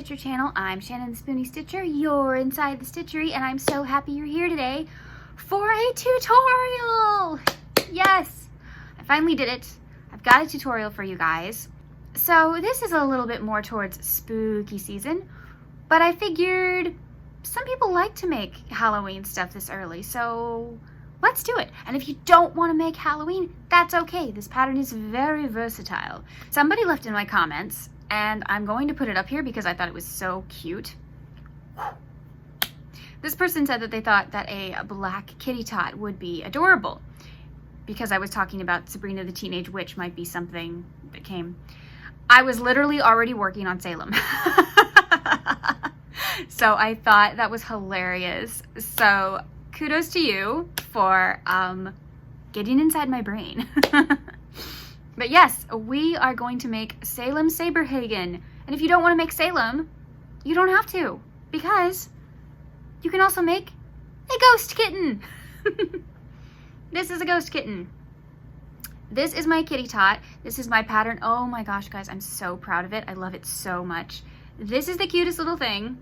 Stitcher channel. I'm Shannon the Spoonie Stitcher. You're inside the stitchery and I'm so happy you're here today for a tutorial. Yes, I finally did it. I've got a tutorial for you guys. So this is a little bit more towards spooky season, but I figured some people like to make Halloween stuff this early, so let's do it. And if you don't want to make Halloween, that's okay. This pattern is very versatile. Somebody left in my comments, and I'm going to put it up here because I thought it was so cute. This person said that they thought that a black kitty tot would be adorable because I was talking about Sabrina the Teenage Witch might be something that came. I was literally already working on Salem. So I thought that was hilarious. So kudos to you for getting inside my brain. But yes, we are going to make Salem Saberhagen. And if you don't want to make Salem, you don't have to, because you can also make a ghost kitten. This is a ghost kitten. This is my kitty tot. This is my pattern. Oh my gosh, guys, I'm so proud of it. I love it so much. This is the cutest little thing.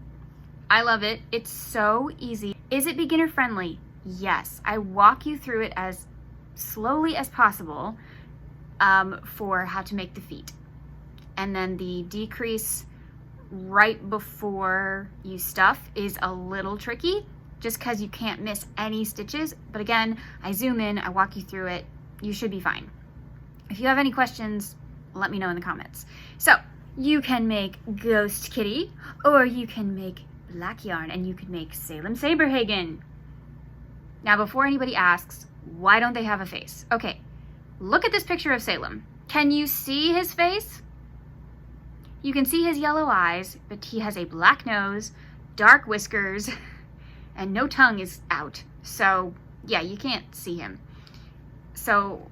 I love it. It's so easy. Is it beginner friendly? Yes. I walk you through it as slowly as possible for how to make the feet. And then the decrease right before you stuff is a little tricky just because you can't miss any stitches. But again, I zoom in, I walk you through it. You should be fine. If you have any questions, let me know in the comments. So you can make Ghost Kitty, or you can make black yarn, and you could make Salem Saberhagen. Now, before anybody asks, why don't they have a face? Okay, look at this picture of Salem. Can you see his face? You can see his yellow eyes, but he has a black nose, dark whiskers, and no tongue is out. So yeah, you can't see him. So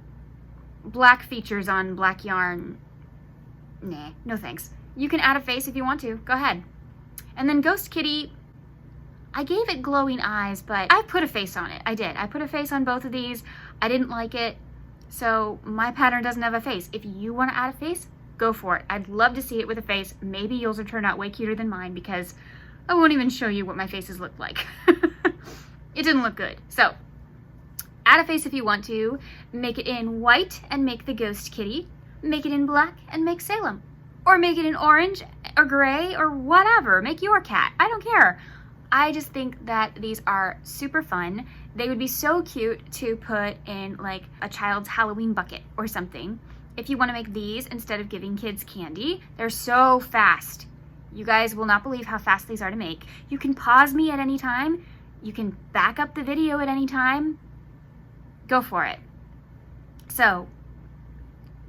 black features on black yarn, nah, no thanks. You can add a face if you want to, go ahead. And then Ghost Kitty, I gave it glowing eyes, but I put a face on it. I did. I put a face on both of these. I didn't like it, so my pattern doesn't have a face. If you want to add a face, go for it. I'd love to see it with a face. Maybe yours will turn out way cuter than mine because I won't even show you what my faces look like. It didn't look good. So add a face if you want to. Make it in white and make the Ghost Kitty. Make it in black and make Salem. Or make it in orange or gray or whatever. Make your cat. I don't care. I just think that these are super fun. They would be so cute to put in like a child's Halloween bucket or something. If you want to make these instead of giving kids candy, they're so fast. You guys will not believe how fast these are to make. You can pause me at any time. You can back up the video at any time. Go for it. So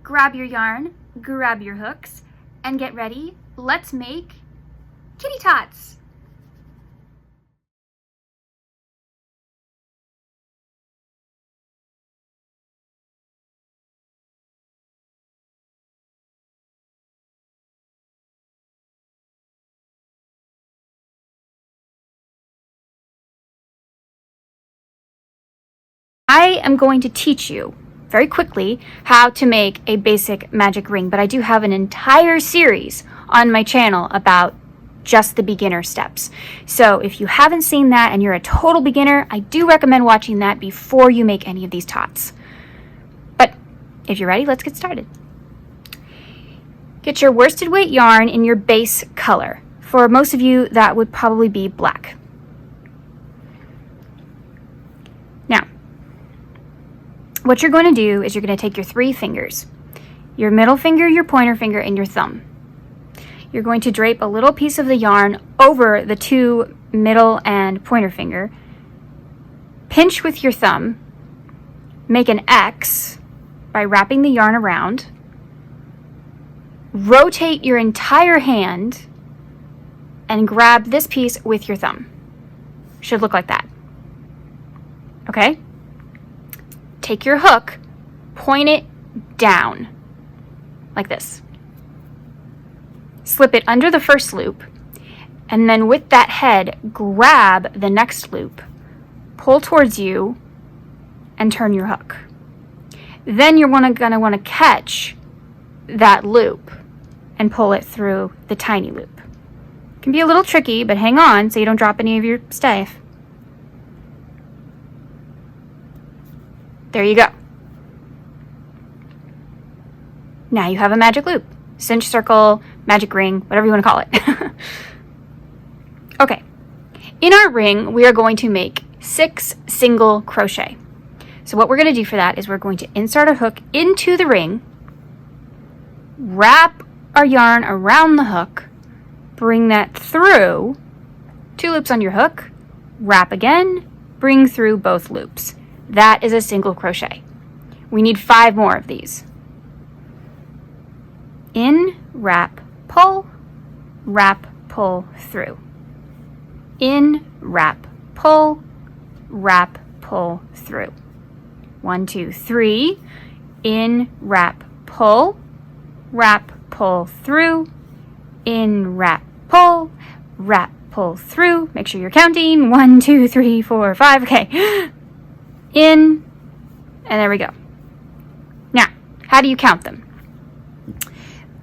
grab your yarn, grab your hooks, and get ready. Let's make kitty tots. I am going to teach you very quickly how to make a basic magic ring, but I do have an entire series on my channel about just the beginner steps. So if you haven't seen that and you're a total beginner, I do recommend watching that before you make any of these tots. But if you're ready, let's get started. Get your worsted weight yarn in your base color. For most of you, that would probably be black. Now, what you're going to do is you're going to take your 3 fingers, your middle finger, your pointer finger, and your thumb. You're going to drape a little piece of the yarn over the 2 middle and pointer finger, pinch with your thumb, make an X by wrapping the yarn around, rotate your entire hand, and grab this piece with your thumb. Should look like that. Okay? Take your hook, point it down, like this. Slip it under the first loop, and then with that head, grab the next loop, pull towards you, and turn your hook. Then you're gonna want to catch that loop and pull it through the tiny loop. Can be a little tricky, but hang on so you don't drop any of your stuff. There you go. Now you have a magic loop, cinch circle, magic ring, whatever you want to call it. Okay, in our ring, we are going to make 6 single crochet. So what we're going to do for that is we're going to insert a hook into the ring, wrap our yarn around the hook, bring that through, 2 loops on your hook, wrap again, bring through both loops. That is a single crochet. We need 5 more of these. In, wrap, pull through. In, wrap, pull through. 1, 2, 3. In, wrap, pull through. In, wrap, pull through. Make sure you're counting. 1, 2, 3, 4, 5. Okay. In, and there we go. Now, how do you count them?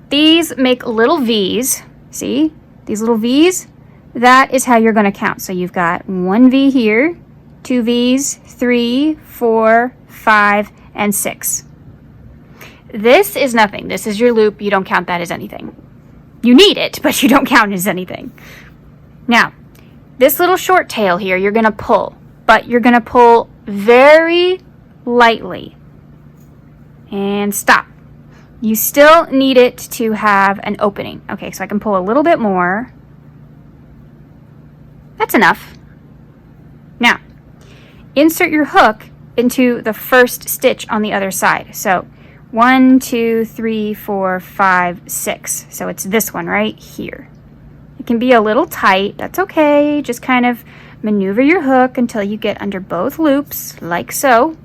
These make little V's. See? These little V's? That is how you're going to count. So you've got 1 V here, 2 V's, 3, 4, 5, and 6. This is nothing. This is your loop. You don't count that as anything. You need it, but you don't count it as anything. Now, this little short tail here, you're going to pull, but you're going to pull very lightly. And stop. You still need it to have an opening. Okay, so I can pull a little bit more. That's enough. Now, insert your hook into the first stitch on the other side. So 1, 2, 3, 4, 5, 6. So it's this one right here. It can be a little tight. That's okay. Just kind of maneuver your hook until you get under both loops, like so.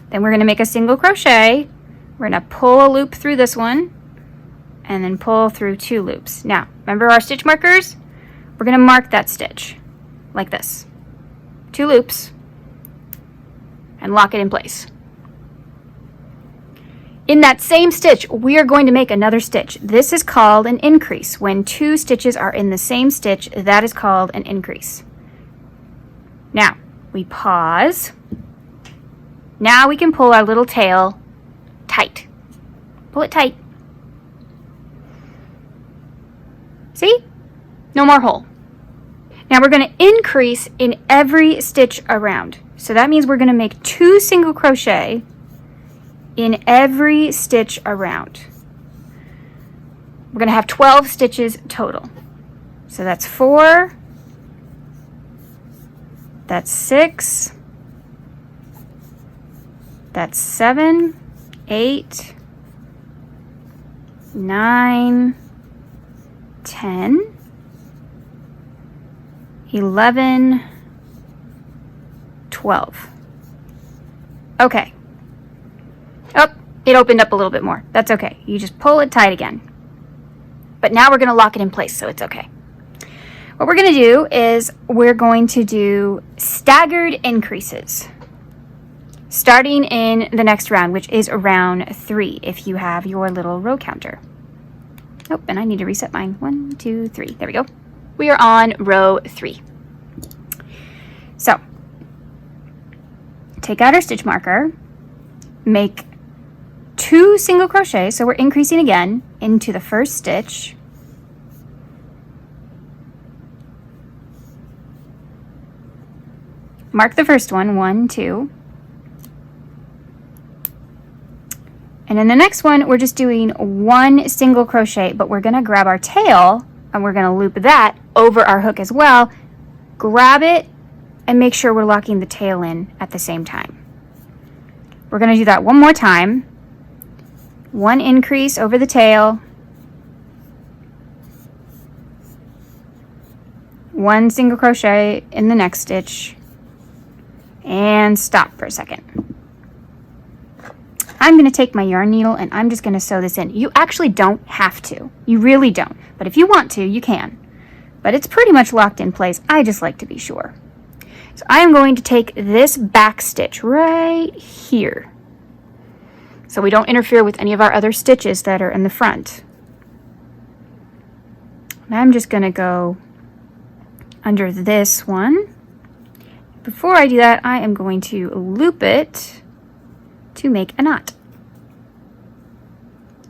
Then we're going to make a single crochet. We're going to pull a loop through this one and then pull through 2 loops. Now, remember our stitch markers? We're going to mark that stitch like this. 2 loops and lock it in place. In that same stitch, we are going to make another stitch. This is called an increase. When 2 stitches are in the same stitch, that is called an increase. Now, we pause. Now we can pull our little tail tight. Pull it tight. See? No more hole. Now we're going to increase in every stitch around. So that means we're going to make 2 single crochet in every stitch around. We're going to have 12 stitches total. So that's 4. That's 6. That's 7, 8, 9, 10, 11, 12. Okay. Oh, it opened up a little bit more. That's okay. You just pull it tight again. But now we're going to lock it in place, so it's okay. What we're going to do is we're going to do staggered increases, starting in the next round, which is round 3, if you have your little row counter. Oh, and I need to reset mine. 1, 2, 3. There we go. We are on row 3. So, take out our stitch marker, make 2 single crochet, so we're increasing again into the first stitch. Mark the first one, 1, 2. And in the next one, we're just doing 1 single crochet, but we're going to grab our tail and we're going to loop that over our hook as well. Grab it and make sure we're locking the tail in at the same time. We're going to do that one more time. 1 increase over the tail. 1 single crochet in the next stitch. And stop for a second. I'm going to take my yarn needle and I'm just going to sew this in. You actually don't have to. You really don't. But if you want to, you can. But it's pretty much locked in place. I just like to be sure. So I am going to take this back stitch right here, so we don't interfere with any of our other stitches that are in the front. I'm just going to go under this one. Before I do that, I am going to loop it to make a knot.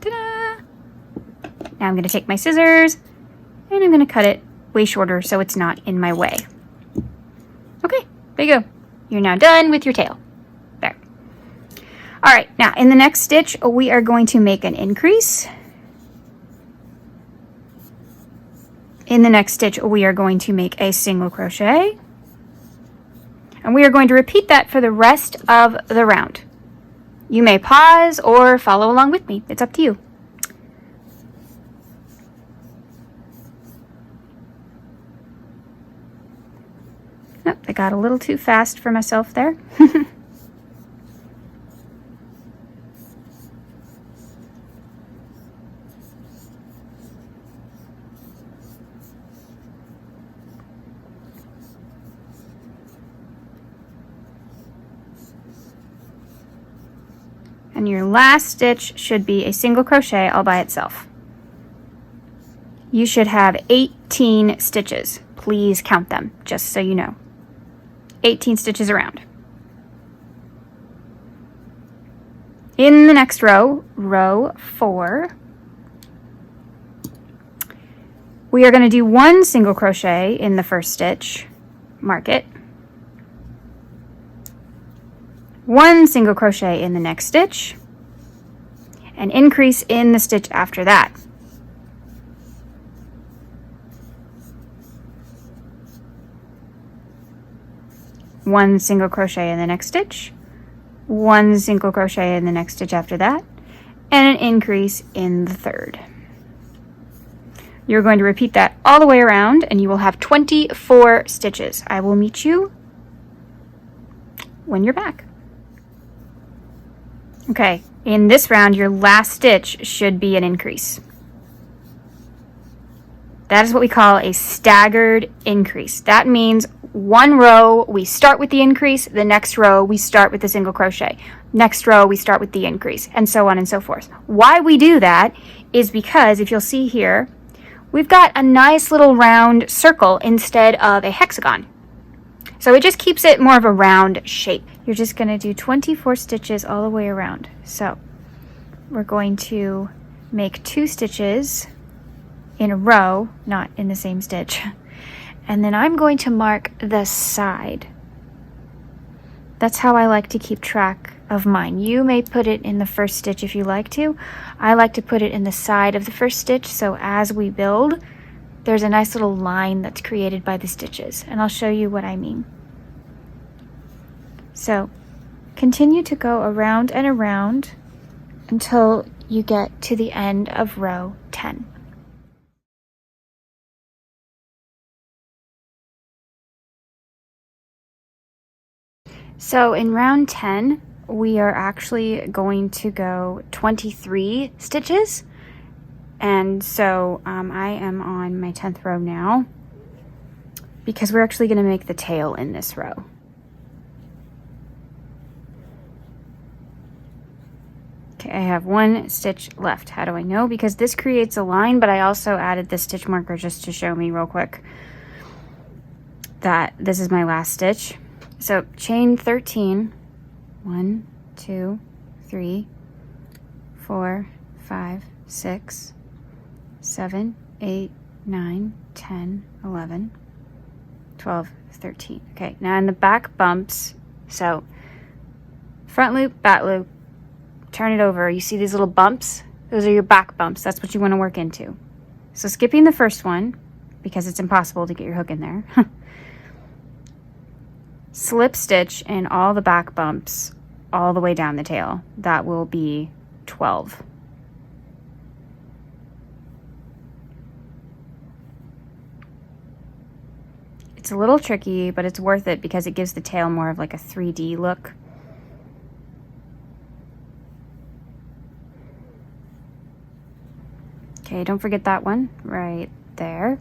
Ta-da! Now I'm going to take my scissors and I'm going to cut it way shorter so it's not in my way. Okay, there you go. You're now done with your tail. There. All right, now in the next stitch, we are going to make an increase. In the next stitch, we are going to make a single crochet. And we are going to repeat that for the rest of the round. You may pause or follow along with me. It's up to you. Oh, I got a little too fast for myself there. And your last stitch should be a single crochet all by itself. You should have 18 stitches. Please count them, just so you know. 18 stitches around. In the next row, row 4, we are going to do 1 single crochet in the first stitch. Mark it. 1 single crochet in the next stitch, and increase in the stitch after that. One single crochet in the next stitch, 1 single crochet in the next stitch after that, and an increase in the third. You're going to repeat that all the way around, and you will have 24 stitches. I will meet you when you're back. Okay, in this round, your last stitch should be an increase. That is what we call a staggered increase. That means one row, we start with the increase, the next row, we start with the single crochet. Next row, we start with the increase, and so on and so forth. Why we do that is because, if you'll see here, we've got a nice little round circle instead of a hexagon. So it just keeps it more of a round shape. You're just going to do 24 stitches all the way around. So we're going to make 2 stitches in a row, not in the same stitch. And then I'm going to mark the side. That's how I like to keep track of mine. You may put it in the first stitch if you like to. I like to put it in the side of the first stitch, so as we build, there's a nice little line that's created by the stitches, and I'll show you what I mean. So continue to go around and around until you get to the end of row 10. So in round 10, we are actually going to go 23 stitches. And so I am on my 10th row now because we're actually going to make the tail in this row. Okay, I have 1 stitch left. How do I know? Because this creates a line, but I also added this stitch marker just to show me real quick that this is my last stitch. So chain 13, 1, 2, 3, 4, 5, 6, 7, 8, 9, 10, 11, 12, 13. Okay, now in the back bumps, so front loop, back loop, turn it over. You see these little bumps? Those are your back bumps. That's what you want to work into. So skipping the first one, because it's impossible to get your hook in there. Slip stitch in all the back bumps all the way down the tail. That will be 12. It's a little tricky, but it's worth it because it gives the tail more of like a 3D look. Okay, don't forget that one right there.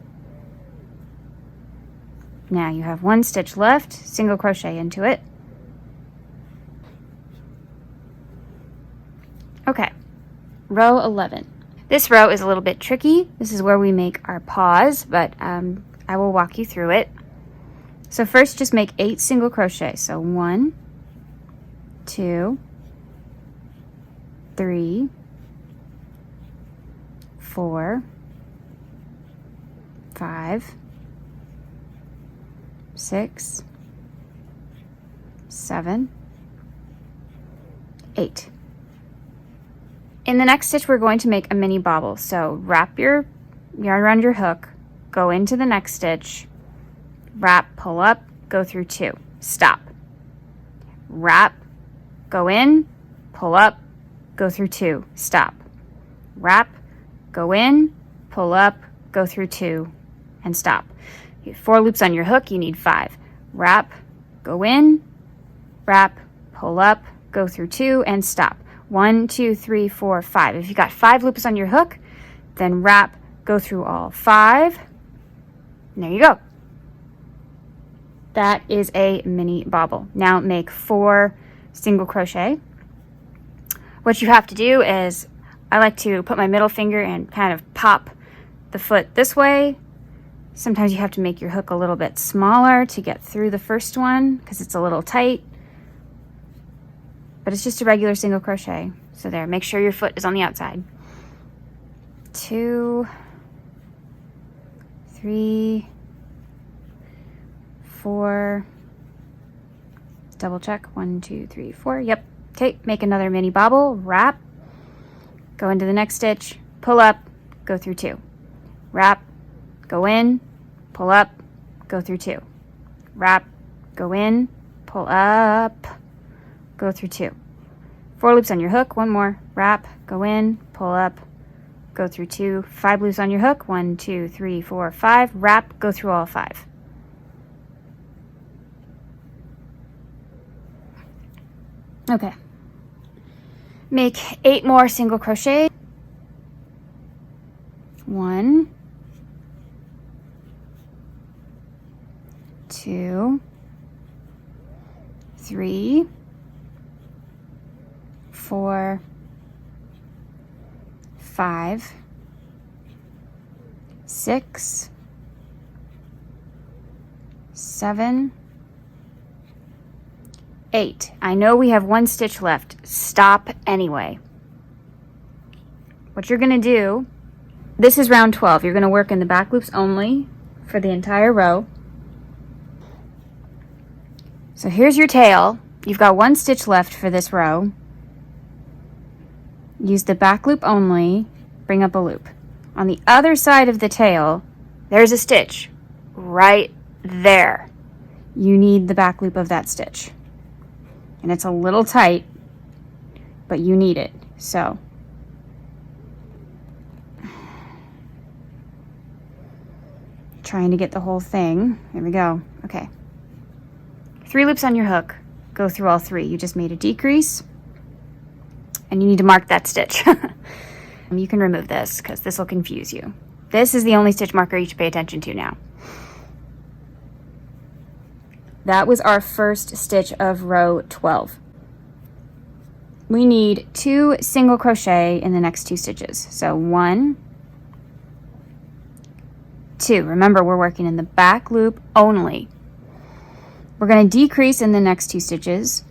Now you have 1 stitch left, single crochet into it. Okay, row 11. This row is a little bit tricky. This is where we make our paws, but I will walk you through it. So first just make 8 single crochet. So 1, 2, 3, 4, 5, 6, 7, 8. In the next stitch, we're going to make a mini bobble. So wrap your yarn around your hook, go into the next stitch, wrap, pull up, go through 2, stop. Wrap, go in, pull up, go through 2, stop. Wrap, go in, pull up, go through 2, and stop. You have 4 loops on your hook, you need 5. Wrap, go in, wrap, pull up, go through 2, and stop. 1, 2, 3, 4, 5. If you got 5 loops on your hook, then wrap, go through all 5. And there you go. That is a mini bobble. Now make 4 single crochet. What you have to do is, I like to put my middle finger and kind of pop the foot this way. Sometimes you have to make your hook a little bit smaller to get through the first one because it's a little tight. But it's just a regular single crochet. So there, make sure your foot is on the outside. 2, 3, 4, double check, 1, 2, 3, 4, yep. Okay, make another mini bobble, wrap, go into the next stitch, pull up, go through 2. Wrap, go in, pull up, go through 2. Wrap, go in, pull up, go through 2. 4 loops on your hook, 1 more, wrap, go in, pull up, go through 2. 5 loops on your hook, 1, 2, 3, 4, 5, wrap, go through all 5. Okay. Make 8 more single crochet. 1, 2, 3, 4, 5, 6, 7, 8. I know we have 1 stitch left. Stop anyway. What you're going to do, this is round 12. You're going to work in the back loops only for the entire row. So here's your tail. You've got 1 stitch left for this row. Use the back loop only, bring up a loop. On the other side of the tail, there's a stitch right there. You need the back loop of that stitch. And it's a little tight, but you need it. So trying to get the whole thing. There we go. Okay. 3 loops on your hook. Go through all 3. You just made a decrease. And you need to mark that stitch. You can remove this because this will confuse you. This is the only stitch marker you should pay attention to now. That was our first stitch of row 12. We need 2 single crochet in the next 2 stitches. So 1, 2. Remember, we're working in the back loop only. We're going to decrease in the next 2 stitches,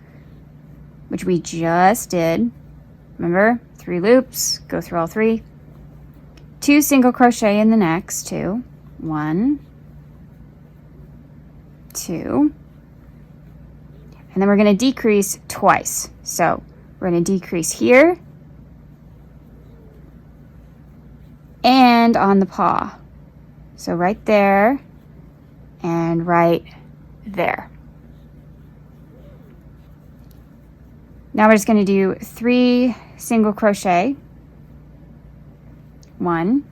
which we just did. Remember, 3 loops, go through all 3. 2 single crochet in the next 2. 1, 2. And then we're going to decrease twice. So we're going to decrease here and on the paw. So right there and right there. Now we're just going to do 3 single crochet. 1,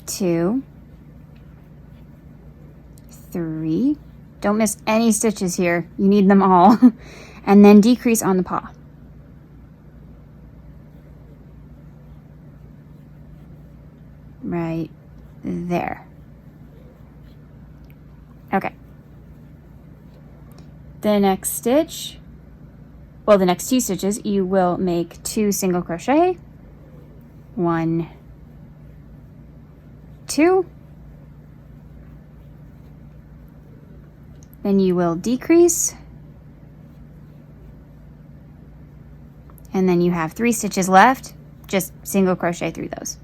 2, 3. Don't miss any stitches here. You need them all. And then decrease on the paw. Right there. Okay. The next stitch, well, the next 2 stitches, you will make 2 single crochet. 1, 2. Then you will decrease, and then you have 3 stitches left. Just single crochet through those.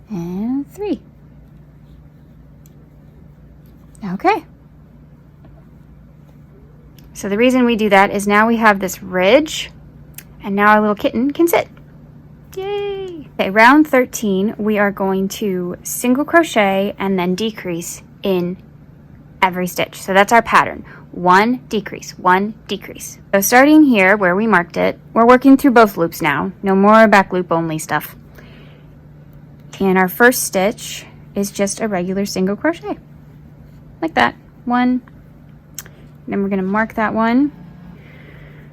And 3. Okay. So the reason we do that is now we have this ridge, and now our little kitten can sit. Yay! Okay, round 13, we are going to single crochet and then decrease in every stitch. So that's our pattern. 1 decrease, 1 decrease. So starting here where we marked it, we're working through both loops now. No more back loop only stuff. And our first stitch is just a regular single crochet. Like that. 1. Then we're going to mark that one.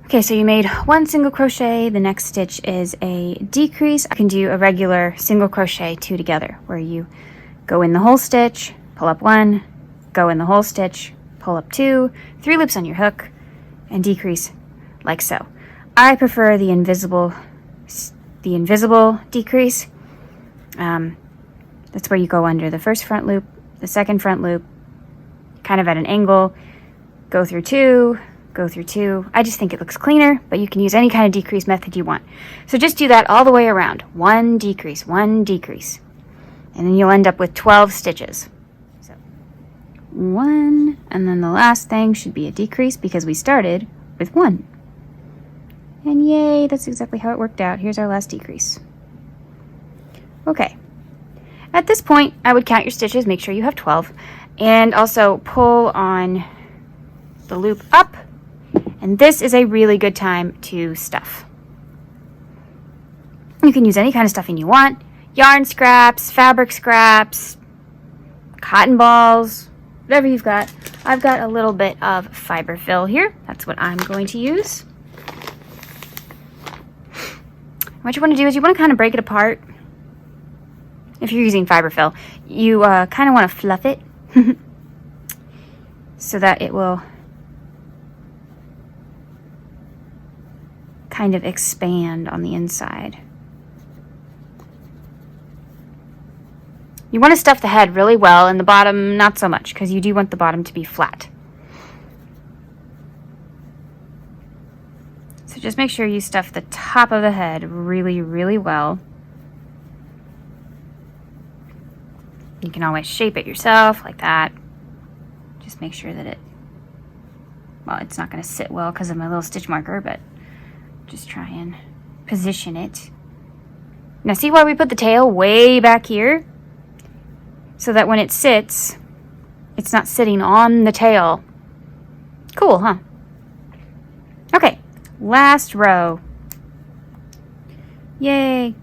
Okay, so you made 1 single crochet. The next stitch is a decrease. I can do a regular single crochet 2 together, where you go in the whole stitch, pull up 1, go in the whole stitch, pull up 2, 3 loops on your hook, and decrease like so. I prefer the invisible decrease. That's where you go under the first front loop, the second front loop, kind of at an angle, go through 2, go through 2. I just think it looks cleaner, but you can use any kind of decrease method you want. So just do that all the way around. 1 decrease, 1 decrease. And then you'll end up with 12 stitches. So 1, and then the last thing should be a decrease because we started with 1. And yay, that's exactly how it worked out. Here's our last decrease. Okay. At this point, I would count your stitches, make sure you have 12, and also pull on the loop up. And this is a really good time to stuff. You can use any kind of stuffing you want. Yarn scraps, fabric scraps, cotton balls, whatever you've got. I've got a little bit of fiber fill here. That's what I'm going to use. What you want to do is you want to kind of break it apart. If you're using fiber fill, you kind of want to fluff it so that it will kind of expand on the inside. You want to stuff the head really well and the bottom not so much, because you do want the bottom to be flat. So just make sure you stuff the top of the head really, really well. You can always shape it yourself like that. Just make sure that it, well, it's not going to sit well because of my little stitch marker, but just try and position it. Now see why we put the tail way back here? So that when it sits, it's not sitting on the tail. Cool, huh? Okay, last row. Yay!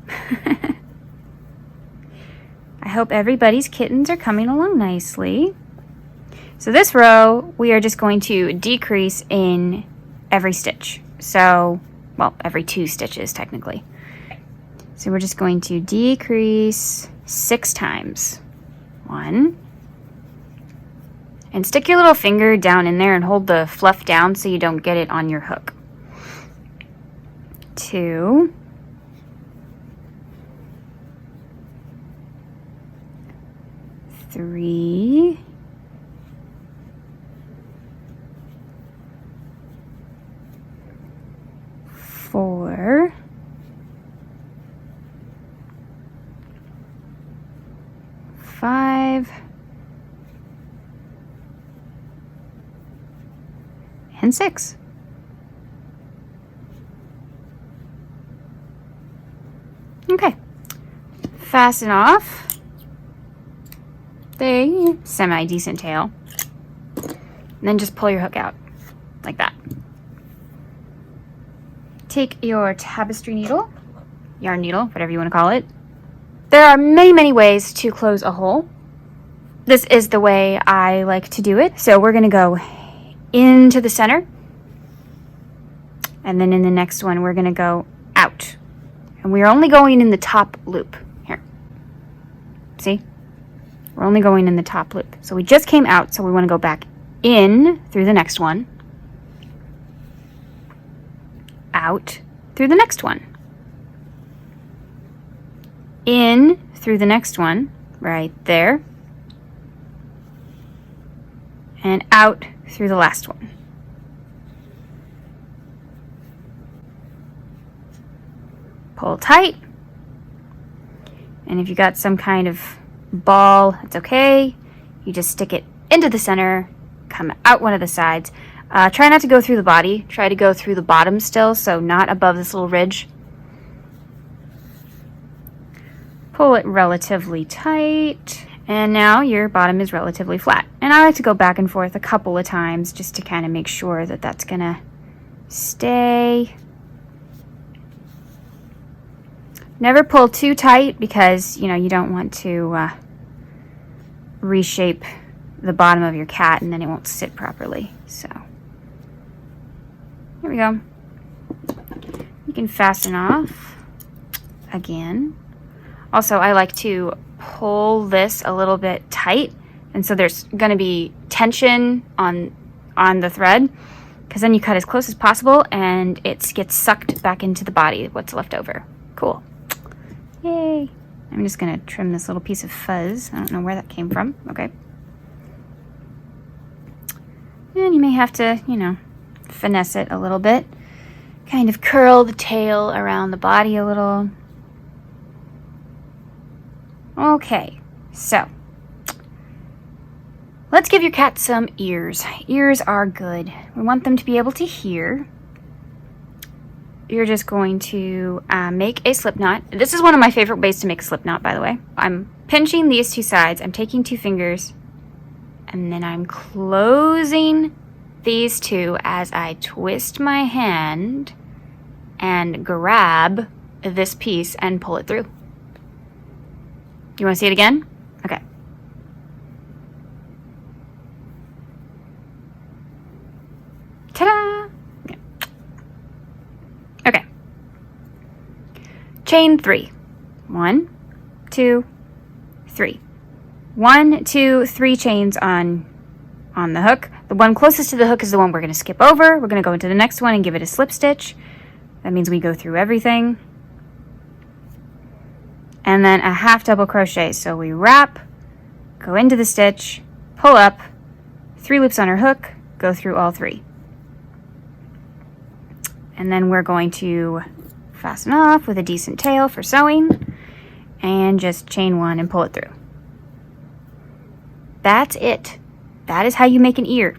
I hope everybody's kittens are coming along nicely. So this row, we are just going to decrease in every stitch. So, well, every 2 stitches technically. So we're just going to decrease 6 times. 1. And stick your little finger down in there and hold the fluff down so you don't get it on your hook. 2. 3. 4. 5. And 6. Okay. Fasten off the semi-decent tail. And then just pull your hook out like that. Take your tapestry needle, yarn needle, whatever you want to call it. There are many, many ways to close a hole. This is the way I like to do it. So we're going to go into the center. And then in the next one, we're going to go out. And we're only going in the top loop. Here. See? We're only going in the top loop. So we just came out, so we want to go back in through the next one. out through the next one. In through the next one, right there. And out through the last one. Pull tight. And if you got some kind of ball, it's okay. You just stick it into the center, come out one of the sides. Try not to go through the body. Try to go through the bottom still, so not above this little ridge. Pull it relatively tight. And now your bottom is relatively flat. And I like to go back and forth a couple of times just to kind of make sure that that's gonna stay. Never pull too tight because, you know, you don't want to reshape the bottom of your cat and then it won't sit properly. So, here we go. You can fasten off again. Also, I like to pull this a little bit tight, and so there's going to be tension on the thread, because then you cut as close as possible and it gets sucked back into the body, what's left over. Cool. Yay. I'm just going to trim this little piece of fuzz. I don't know where that came from. Okay. And you may have to, you know, finesse it a little bit. Kind of curl the tail around the body a little. Okay, so let's give your cat some ears. Ears are good. We want them to be able to hear. You're just going to make a slip knot. This is one of my favorite ways to make a slip knot, by the way. I'm pinching these two sides. I'm taking 2 fingers, and then I'm closing these two as I twist my hand and grab this piece and pull it through. You want to see it again? Okay. Ta-da! Okay. Okay. Chain 3. 1, 2, 3. 1, 2, 3 chains on the hook. The one closest to the hook is the one we're going to skip over. We're going to go into the next one and give it a slip stitch. That means we go through everything. And then a half double crochet. So we wrap, go into the stitch, pull up, 3 loops on our hook, go through all 3. And then we're going to fasten off with a decent tail for sewing and just chain 1 and pull it through. That's it. That is how you make an ear.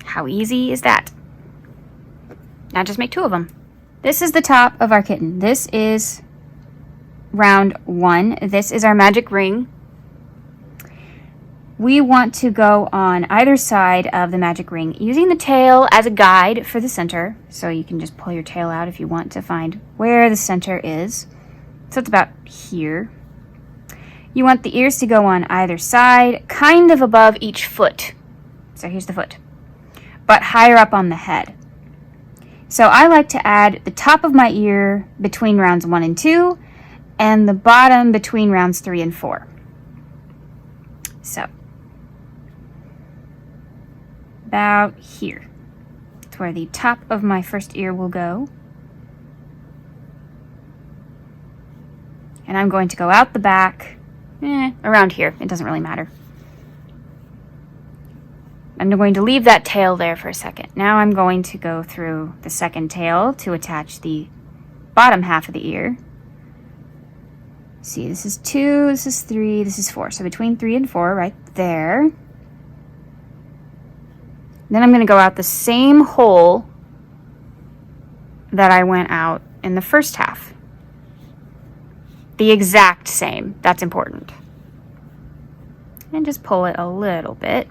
How easy is that? Now just make 2 of them. This is the top of our kitten. This is round 1. This is our magic ring. We want to go on either side of the magic ring using the tail as a guide for the center. So you can just pull your tail out if you want to find where the center is. So it's about here. You want the ears to go on either side, kind of above each foot. So here's the foot, but higher up on the head. So I like to add the top of my ear between rounds 1 and 2, and the bottom between rounds 3 and 4. So, about here. That's where the top of my first ear will go. And I'm going to go out the back, around here. It doesn't really matter. I'm going to leave that tail there for a second. Now I'm going to go through the second tail to attach the bottom half of the ear. See, this is 2, this is 3, this is 4. So between 3 and 4, right there. Then I'm going to go out the same hole that I went out in the first half. The exact same. That's important. And just pull it a little bit.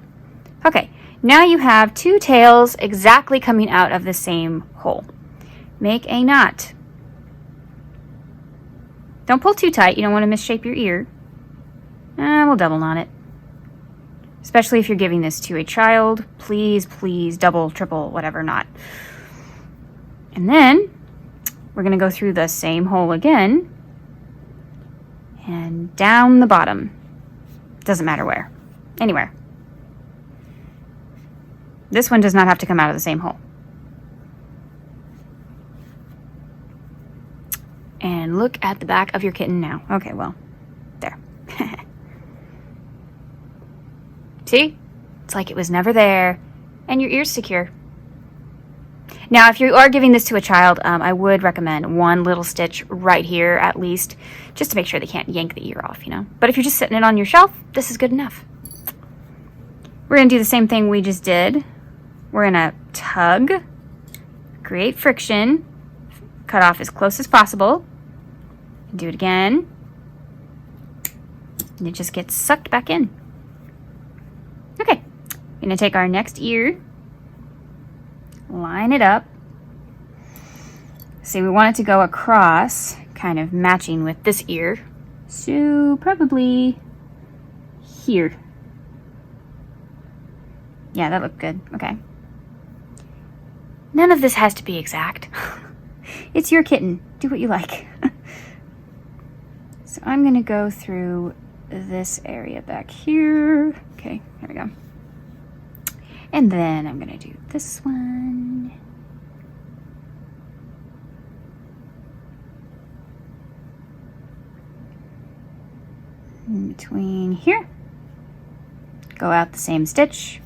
Okay, now you have 2 tails exactly coming out of the same hole. Make a knot. Don't pull too tight. You don't want to misshape your ear. We'll double knot it. Especially if you're giving this to a child. Please, please, double, triple, whatever knot. And then we're going to go through the same hole again. And down the bottom. Doesn't matter where. Anywhere. This one does not have to come out of the same hole. And look at the back of your kitten now. Okay, well, there. See? It's like it was never there. And your ear's secure. Now, if you are giving this to a child, I would recommend one little stitch right here at least, just to make sure they can't yank the ear off, you know. But if you're just sitting it on your shelf, this is good enough. We're going to do the same thing we just did. We're going to tug, create friction, cut off as close as possible, do it again, and it just gets sucked back in. Okay, we're going to take our next ear, line it up. See, we want it to go across, kind of matching with this ear. So probably here. Yeah, that looked good. Okay. None of this has to be exact. It's your kitten. Do what you like. So I'm going to go through this area back here. Okay, here we go. And then I'm going to do this one. In between here. Go out the same stitch.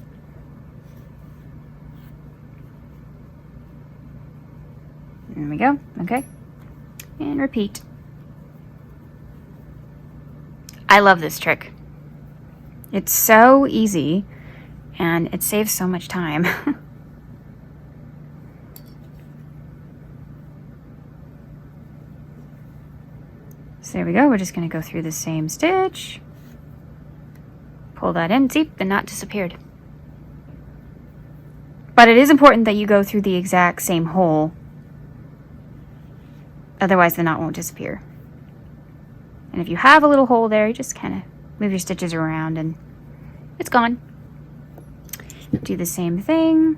There we go. Okay. And repeat. I love this trick. It's so easy. And it saves so much time. So there we go. We're just going to go through the same stitch. Pull that in. See, the knot disappeared. But it is important that you go through the exact same hole. Otherwise, the knot won't disappear. And if you have a little hole there, you just kind of move your stitches around and it's gone. Do the same thing.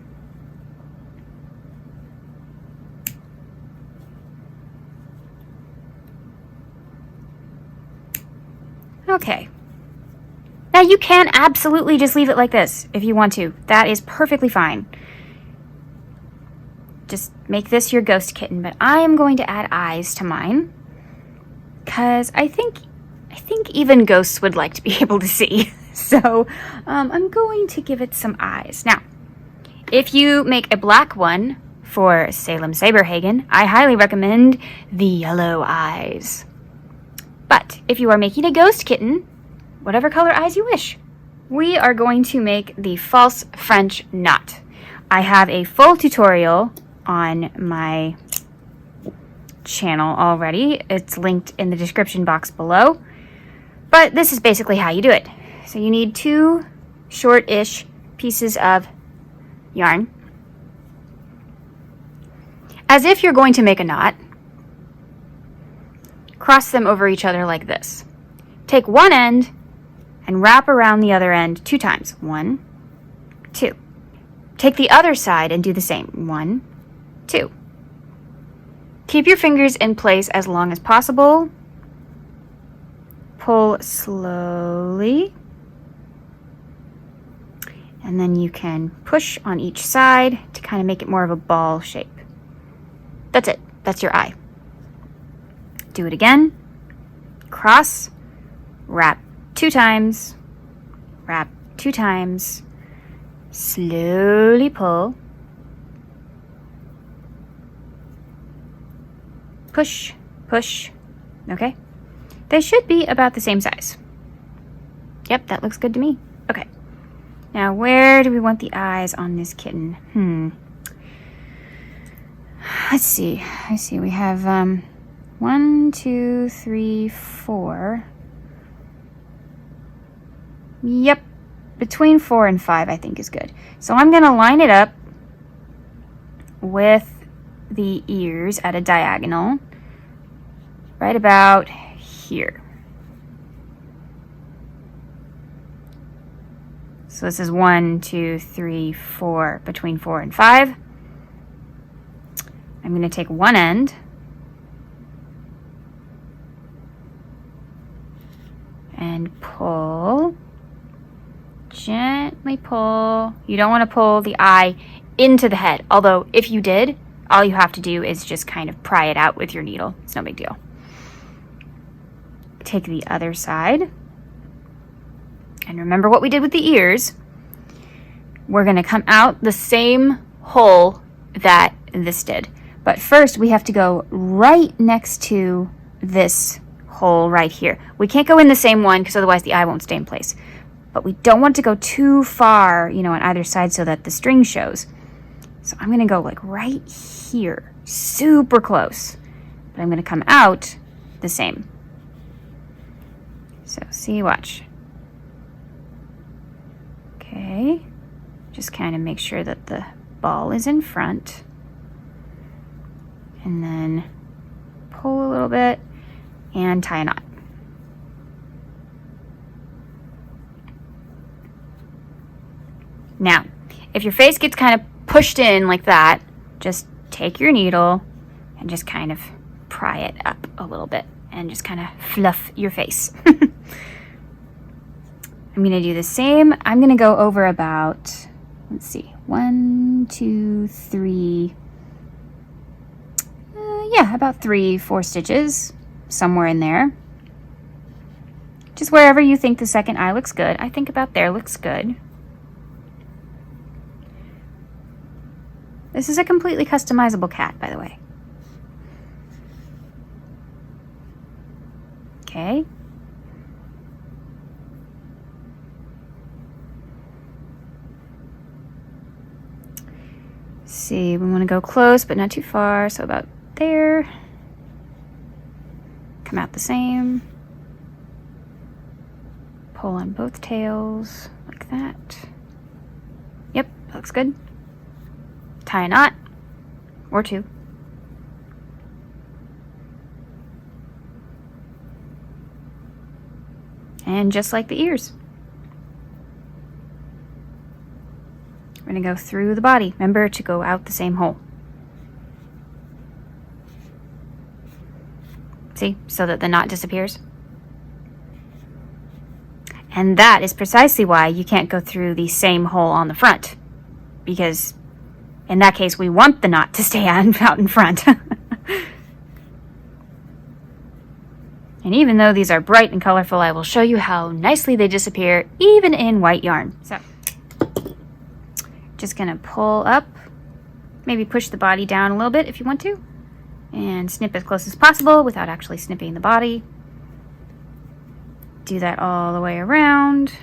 Okay. Now you can absolutely just leave it like this if you want to. That is perfectly fine. Just make this your ghost kitten, but I am going to add eyes to mine because I think even ghosts would like to be able to see. So I'm going to give it some eyes. Now, if you make a black one for Salem Saberhagen, I highly recommend the yellow eyes. But if you are making a ghost kitten, whatever color eyes you wish. We are going to make the false French knot. I have a full tutorial on my channel already. It's linked in the description box below. But this is basically how you do it. So you need 2 short-ish pieces of yarn. As if you're going to make a knot, cross them over each other like this. Take one end and wrap around the other end 2 times. 1, 2. Take the other side and do the same. 1, 2. Keep your fingers in place as long as possible. Pull slowly. And then you can push on each side to kind of make it more of a ball shape. That's it. That's your eye. Do it again. Cross. Wrap 2 times. Wrap 2 times. Slowly pull. Push, push. Okay. They should be about the same size. Yep, that looks good to me. Okay. Now, where do we want the eyes on this kitten? Let's see. We have 1, 2, 3, 4. Yep. Between 4 and 5, I think is good. So I'm going to line it up with the ears at a diagonal right about here. So this is 1, 2, 3, 4, between 4 and 5. I'm going to take one end and pull. Gently pull. You don't want to pull the eye into the head. Although if you did, all you have to do is just kind of pry it out with your needle. It's no big deal. take the other side. And remember what we did with the ears. We're going to come out the same hole that this did. But first we have to go right next to this hole right here. We can't go in the same one because otherwise the eye won't stay in place. But we don't want to go too far, you know, on either side so that the string shows. So I'm going to go like right here, super close. But I'm going to come out the same. So see, watch. Okay. Just kind of make sure that the ball is in front. And then pull a little bit and tie a knot. Now, if your face gets kind of pushed in like that, just take your needle and just kind of pry it up a little bit and just kind of fluff your face. I'm going to do the same. I'm going to go over about, let's see, 1, 2, 3, yeah, about 3, 4 stitches, somewhere in there. Just wherever you think the second eye looks good. I think about there looks good. This is a completely customizable cat, by the way. Okay. See, we want to go close, but not too far, so about there. Come out the same. Pull on both tails, like that. Yep, that looks good. Tie a knot, or 2. And just like the ears. We're going to go through the body. Remember to go out the same hole. See, so that the knot disappears. And that is precisely why you can't go through the same hole on the front. Because in that case, we want the knot to stay out in front. And even though these are bright and colorful, I will show you how nicely they disappear even in white yarn. So, just gonna pull up, maybe push the body down a little bit if you want to, and snip as close as possible without actually snipping the body. Do that all the way around.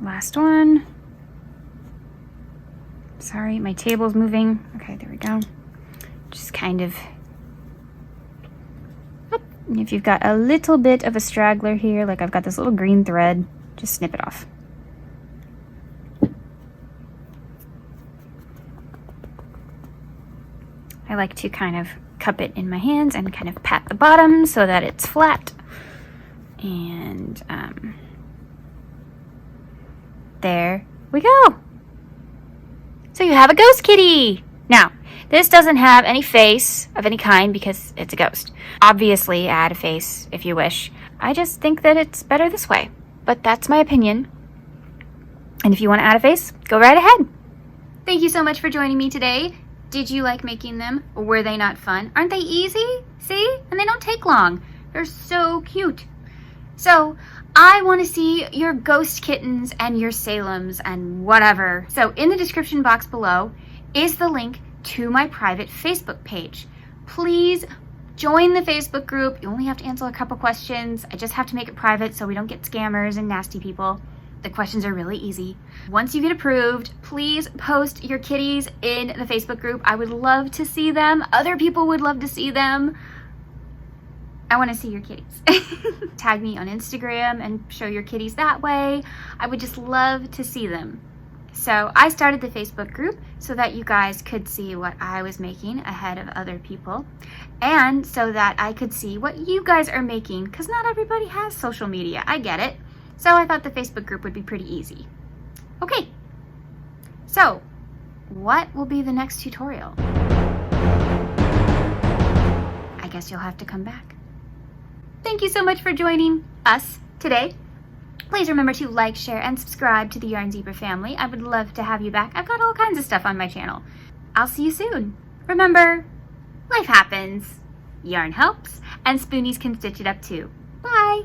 Last one. Sorry, my table's moving. Okay, there we go. Just kind of, and if you've got a little bit of a straggler here, like I've got this little green thread, just snip it off. I like to kind of cup it in my hands and kind of pat the bottom so that it's flat. And there we go. So you have a ghost kitty. Now, this doesn't have any face of any kind because it's a ghost. Obviously, add a face if you wish. I just think that it's better this way, but that's my opinion. And if you want to add a face, go right ahead. Thank you so much for joining me today. Did you like making them? Were they not fun? Aren't they easy? See? And they don't take long. They're so cute. So, I want to see your ghost kittens and your Salems and whatever. So, in the description box below is the link to my private Facebook page. Please join the Facebook group. You only have to answer a couple questions. I just have to make it private so we don't get scammers and nasty people. The questions are really easy. Once you get approved, please post your kitties in the Facebook group. I would love to see them. Other people would love to see them. I want to see your kitties. Tag me on Instagram and show your kitties that way. I would just love to see them. So I started the Facebook group so that you guys could see what I was making ahead of other people, and so that I could see what you guys are making, because not everybody has social media. I get it. So I thought the Facebook group would be pretty easy. Okay, so what will be the next tutorial? I guess you'll have to come back. Thank you so much for joining us today. Please remember to like, share, and subscribe to the Yarn Zebra family. I would love to have you back. I've got all kinds of stuff on my channel. I'll see you soon. Remember, life happens, yarn helps, and spoonies can stitch it up too. Bye!